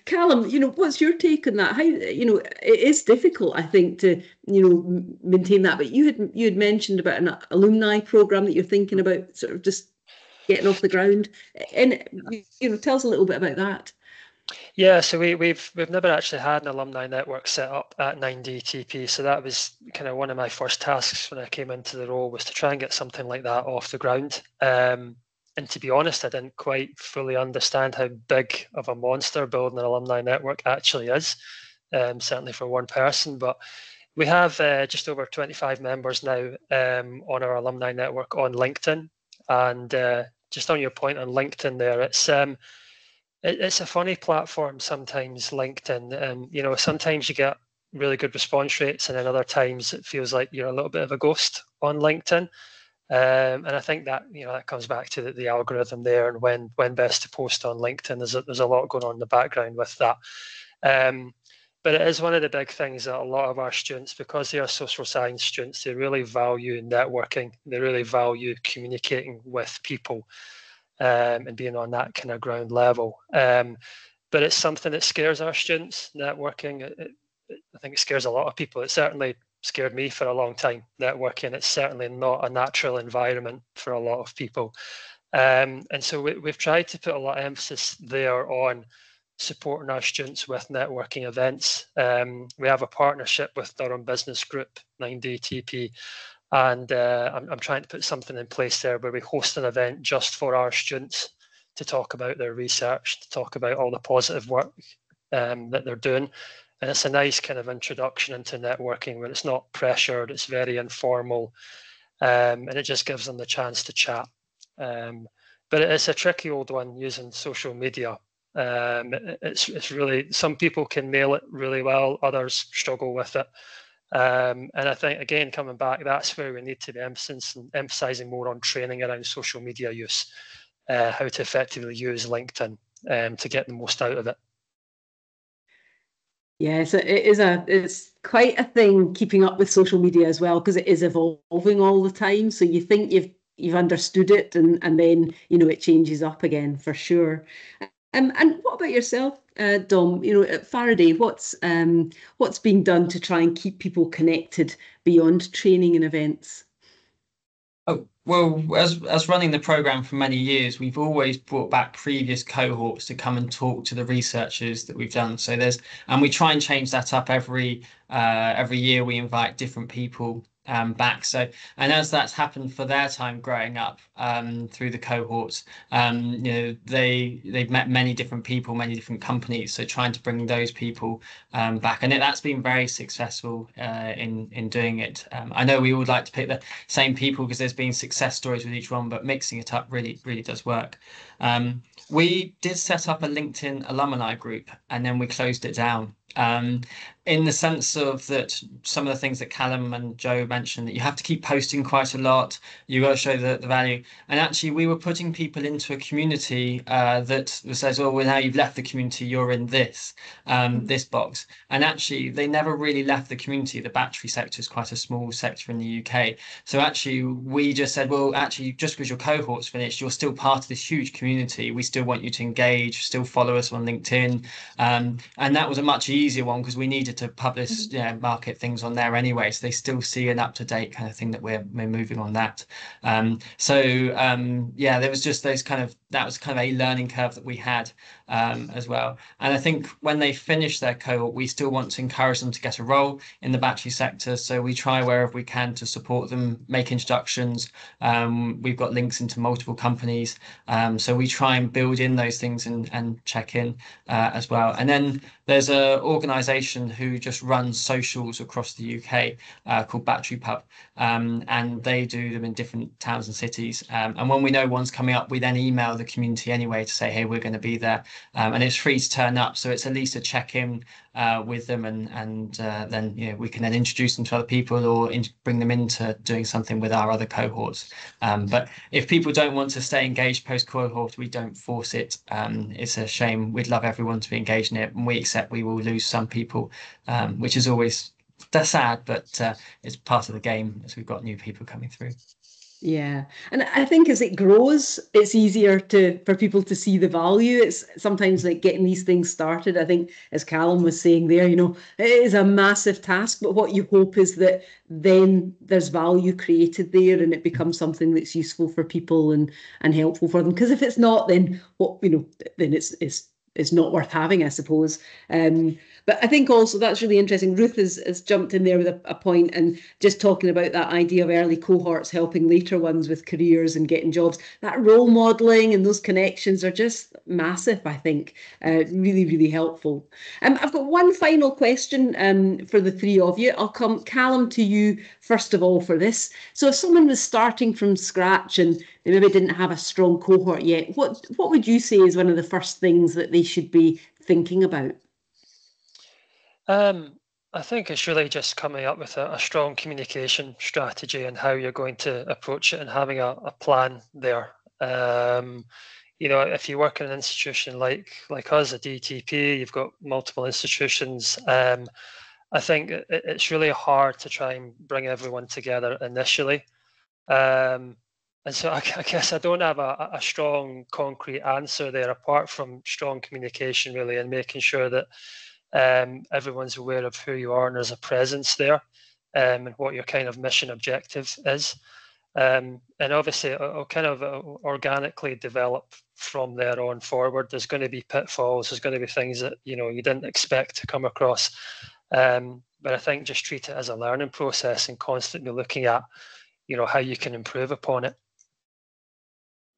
Callum, what's your take on that? How, it is difficult, I think, to, maintain that. But you had mentioned about an alumni program that you're thinking about, sort of just getting off the ground. And tell us a little bit about that. Yeah, so we've never actually had an alumni network set up at 9DTP. So that was kind of one of my first tasks when I came into the role, was to try and get something like that off the ground. And to be honest, I didn't quite fully understand how big of a monster building an alumni network actually is, certainly for one person. But we have just over 25 members now on our alumni network on LinkedIn. And just on your point on LinkedIn there, it's a funny platform sometimes, LinkedIn. Sometimes you get really good response rates, and then other times it feels like you're a little bit of a ghost on LinkedIn. And I think that that comes back to the algorithm there, and when best to post on LinkedIn. There's a lot going on in the background with that. But it is one of the big things that a lot of our students, because they are social science students, they really value networking. They really value communicating with people. And being on that kind of ground level. But it's something that scares our students, networking. I think it scares a lot of people. It certainly scared me for a long time, networking. It's certainly not a natural environment for a lot of people. And so we've tried to put a lot of emphasis there on supporting our students with networking events. We have a partnership with Durham Business Group, 9DTP, and I'm trying to put something in place there where we host an event just for our students to talk about their research, to talk about all the positive work that they're doing. And it's a nice kind of introduction into networking where it's not pressured, it's very informal, and it just gives them the chance to chat. But it's a tricky old one using social media. It's really, some people can nail it really well, others struggle with it. And I think, again, coming back, that's where we need to be emphasizing more on training around social media use, how to effectively use LinkedIn to get the most out of it. Yeah, so it's quite a thing keeping up with social media as well, because it is evolving all the time. So you think you've understood it, and then it changes up again for sure. And what about yourself, Dom? At Faraday, what's being done to try and keep people connected beyond training and events? Oh, well, as running the program for many years, we've always brought back previous cohorts to come and talk to the researchers that we've done. And we try and change that up every year. We invite different people back. And as that's happened for their time growing up through the cohorts, they've met many different people, many different companies. So trying to bring those people back, and that's been very successful in doing it. I know we would like to pick the same people because there's been success stories with each one, but mixing it up really does work. We did set up a LinkedIn alumni group, and then we closed it down. In the sense of that, some of the things that Callum and Joe mentioned, that you have to keep posting quite a lot, you got to show the value. And actually, we were putting people into a community that says, oh, well, now you've left the community, you're in this box. And actually, they never really left the community. The battery sector is quite a small sector in the UK. So actually, we just said, well, actually, just because your cohort's finished, you're still part of this huge community. We still want you to engage, still follow us on LinkedIn. And that was a much easier one because we needed to publish, market things on there anyway. So they still see an up-to-date kind of thing that we're moving on that. There was just that was kind of a learning curve that we had as well. And I think when they finish their cohort, we still want to encourage them to get a role in the battery sector. So we try wherever we can to support them, make introductions. We've got links into multiple companies. So we try and build in those things and check in as well. And then there's an organisation who just runs socials across the UK called Battery Pub, and they do them in different towns and cities. And when we know one's coming up, we then email the community anyway to say, hey, we're going to be there. And it's free to turn up. So it's at least a check-in with them, and then we can then introduce them to other people or bring them into doing something with our other cohorts. But if people don't want to stay engaged post-cohort, we don't force it. It's a shame. We'd love everyone to be engaged in it, and we accept we will lose some people, which is always sad, but it's part of the game as we've got new people coming through. Yeah. And I think as it grows, it's easier for people to see the value. It's sometimes like getting these things started. I think, as Callum was saying there, it is a massive task, but what you hope is that then there's value created there and it becomes something that's useful for people and helpful for them. Because if it's not, then then it's not worth having, I suppose. But I think also that's really interesting. Ruth has jumped in there with a point and just talking about that idea of early cohorts helping later ones with careers and getting jobs. That role modelling and those connections are just massive, I think. Really, really helpful. I've got one final question for the three of you. I'll come, Callum, to you first of all for this. So if someone was starting from scratch and they maybe didn't have a strong cohort yet, what would you say is one of the first things that they should be thinking about? I think it's really just coming up with a strong communication strategy and how you're going to approach it and having a plan there. If you work in an institution like us, a DTP, you've got multiple institutions. I think it's really hard to try and bring everyone together initially. And so I guess I don't have a strong, concrete answer there, apart from strong communication, really, and making sure that everyone's aware of who you are and there's a presence there, and what your kind of mission objective is. And obviously it'll kind of organically develop from there on forward. There's going to be pitfalls, there's going to be things that you didn't expect to come across. But I think just treat it as a learning process and constantly looking at how you can improve upon it.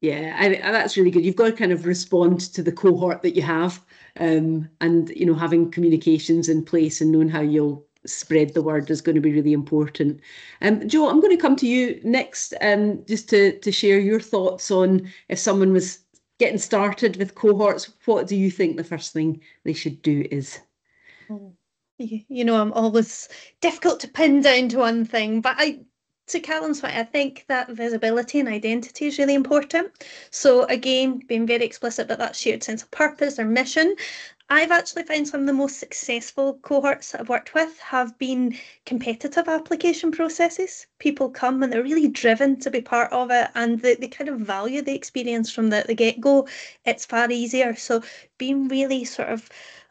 Yeah, that's really good. You've got to kind of respond to the cohort that you have, and having communications in place and knowing how you'll spread the word is going to be really important. Jo, I'm going to come to you next, just to share your thoughts on if someone was getting started with cohorts, what do you think the first thing they should do is? I'm always difficult to pin down to one thing, but to Callum's point, I think that visibility and identity is really important. So again, being very explicit about that shared sense of purpose or mission. I've actually found some of the most successful cohorts that I've worked with have been competitive application processes. People come and they're really driven to be part of it, and they kind of value the experience from the get-go. It's far easier. So being really sort of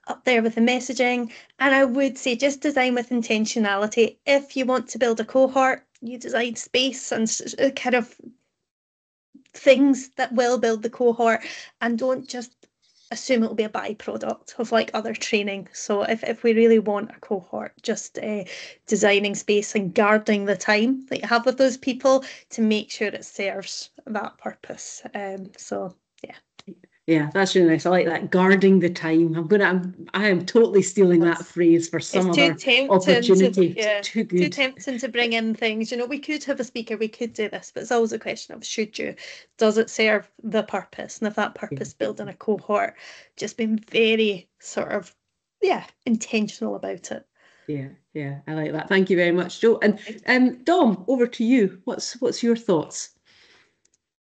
up there with the messaging. And I would say just design with intentionality. If you want to build a cohort, you design space and kind of things that will build the cohort, and don't just assume it'll be a byproduct of like other training. So if we really want a cohort, just designing space and guarding the time that you have with those people to make sure it serves that purpose. So yeah. Yeah, that's really nice. I like that. Guarding the time. I am totally stealing that phrase for some other opportunity. Too tempting to bring in things. We could have a speaker, we could do this, but it's always a question of should you? Does it serve the purpose? And if that purpose building a cohort, just being very sort of, intentional about it. Yeah, I like that. Thank you very much, Jo. And Dom, over to you. What's your thoughts?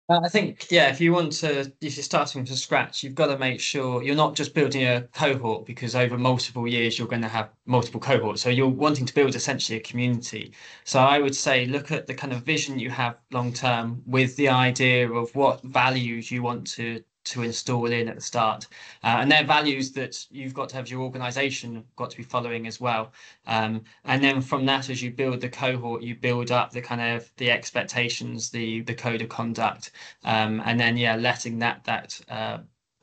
I think, if you're starting from scratch, you've got to make sure you're not just building a cohort, because over multiple years, you're going to have multiple cohorts. So you're wanting to build essentially a community. So I would say, look at the kind of vision you have long term with the idea of what values you want to install in at the start, and they're values that you've got to have your organization got to be following as well, and then from that, as you build the cohort, you build up the kind of the expectations, the code of conduct, and then letting that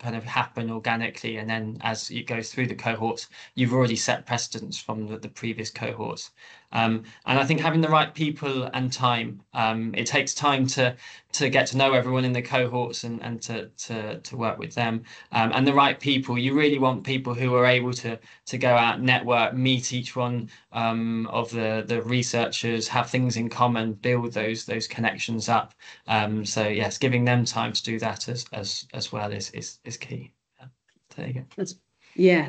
kind of happen organically, and then as it goes through the cohorts, you've already set precedents from the previous cohorts. And I think having the right people and time, it takes time to get to know everyone in the cohorts and to work with them, and the right people. You really want people who are able to go out, network, meet each one of the researchers, have things in common, build those connections up. So yes, giving them time to do that as well is key. There you go.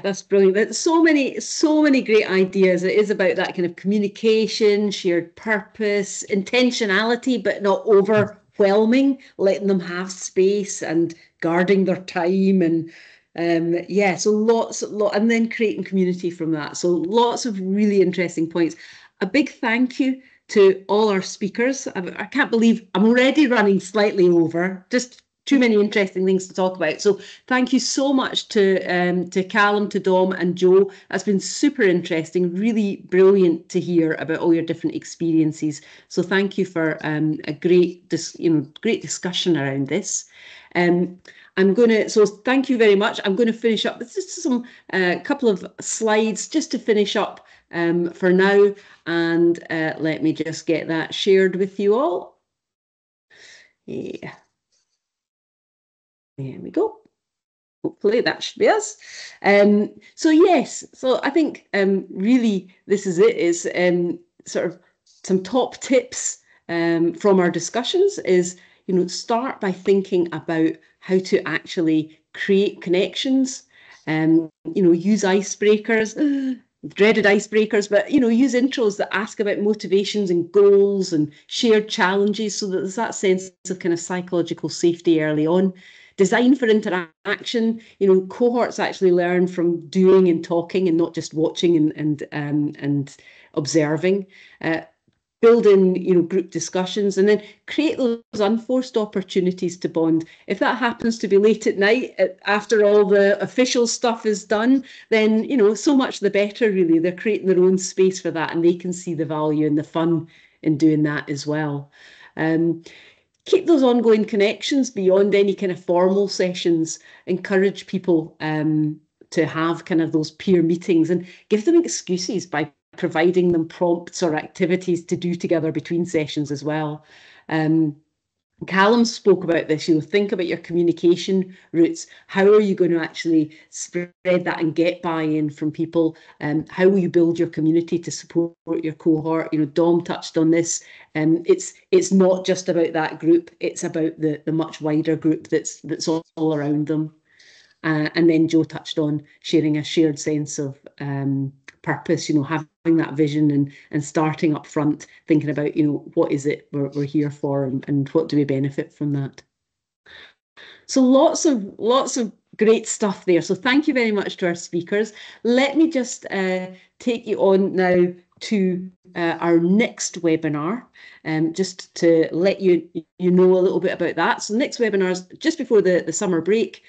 That's brilliant. There's so many great ideas. It is about that kind of communication, shared purpose, intentionality, but not overwhelming, letting them have space and guarding their time. And so and then creating community from that. So lots of really interesting points. A big thank you to all our speakers. I can't believe I'm already running slightly over, just too many interesting things to talk about. So thank you so much to Callum, to Dom and Joe. That's been super interesting, really brilliant to hear about all your different experiences. So thank you for a great discussion around this. So thank you very much. I'm going to finish up with just some couple of slides just to finish up for now. And let me just get that shared with you all. Yeah. There we go. Hopefully that should be us. So yes, so I think really this is it, is sort of some top tips from our discussions is, start by thinking about how to actually create connections, use icebreakers, dreaded icebreakers, but, use intros that ask about motivations and goals and shared challenges so that there's that sense of kind of psychological safety early on. Design for interaction. Cohorts actually learn from doing and talking and not just watching and observing. Build in, group discussions, and then create those unforced opportunities to bond. If that happens to be late at night after all the official stuff is done, then, so much the better, really. They're creating their own space for that, and they can see the value and the fun in doing that as well. Keep those ongoing connections beyond any kind of formal sessions. Encourage people to have kind of those peer meetings and give them excuses by providing them prompts or activities to do together between sessions as well. Callum spoke about this, think about your communication routes. How are you going to actually spread that and get buy-in from people? How will you build your community to support your cohort? Dom touched on this. It's not just about that group, it's about the much wider group that's all around them. And then Joe touched on sharing a shared sense of purpose, having that vision and starting up front, thinking about, what is it we're here for and what do we benefit from that. So lots of great stuff there. So thank you very much to our speakers. Let me just take you on now to our next webinar, just to let you know a little bit about that. So the next webinar is just before the summer break,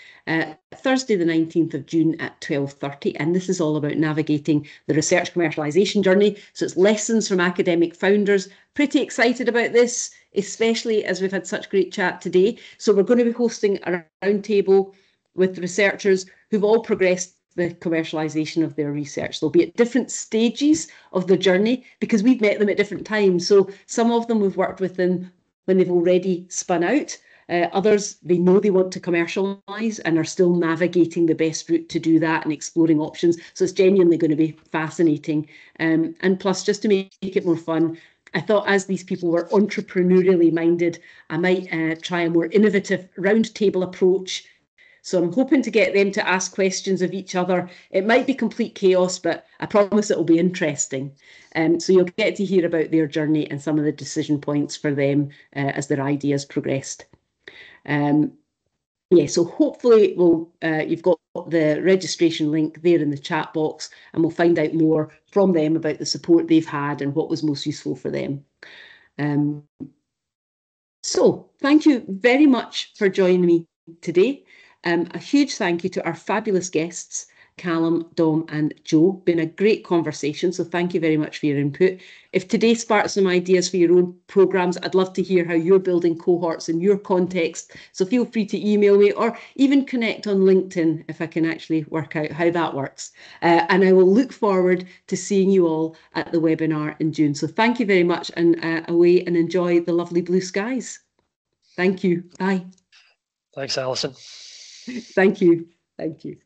Thursday the 19th of June at 12:30, and this is all about navigating the research commercialisation journey. So it's lessons from academic founders. Pretty excited about this, especially as we've had such great chat today. So we're going to be hosting a roundtable with researchers who've all progressed the commercialisation of their research. They'll be at different stages of the journey because we've met them at different times. So some of them we've worked with them when they've already spun out. Others, they know they want to commercialise and are still navigating the best route to do that and exploring options. So it's genuinely going to be fascinating. And plus, just to make it more fun, I thought as these people were entrepreneurially minded, I might try a more innovative roundtable approach. So I'm hoping to get them to ask questions of each other. It might be complete chaos, but I promise it will be interesting. So you'll get to hear about their journey and some of the decision points for them as their ideas progressed. So hopefully you've got the registration link there in the chat box, and we'll find out more from them about the support they've had and what was most useful for them. So thank you very much for joining me today. A huge thank you to our fabulous guests, Callum, Dom and Joe. Been a great conversation, so thank you very much for your input. If today sparked some ideas for your own programmes, I'd love to hear how you're building cohorts in your context, so feel free to email me or even connect on LinkedIn if I can actually work out how that works. And I will look forward to seeing you all at the webinar in June. So thank you very much, and away and enjoy the lovely blue skies. Thank you. Bye. Thanks, Alison. Thank you. Thank you.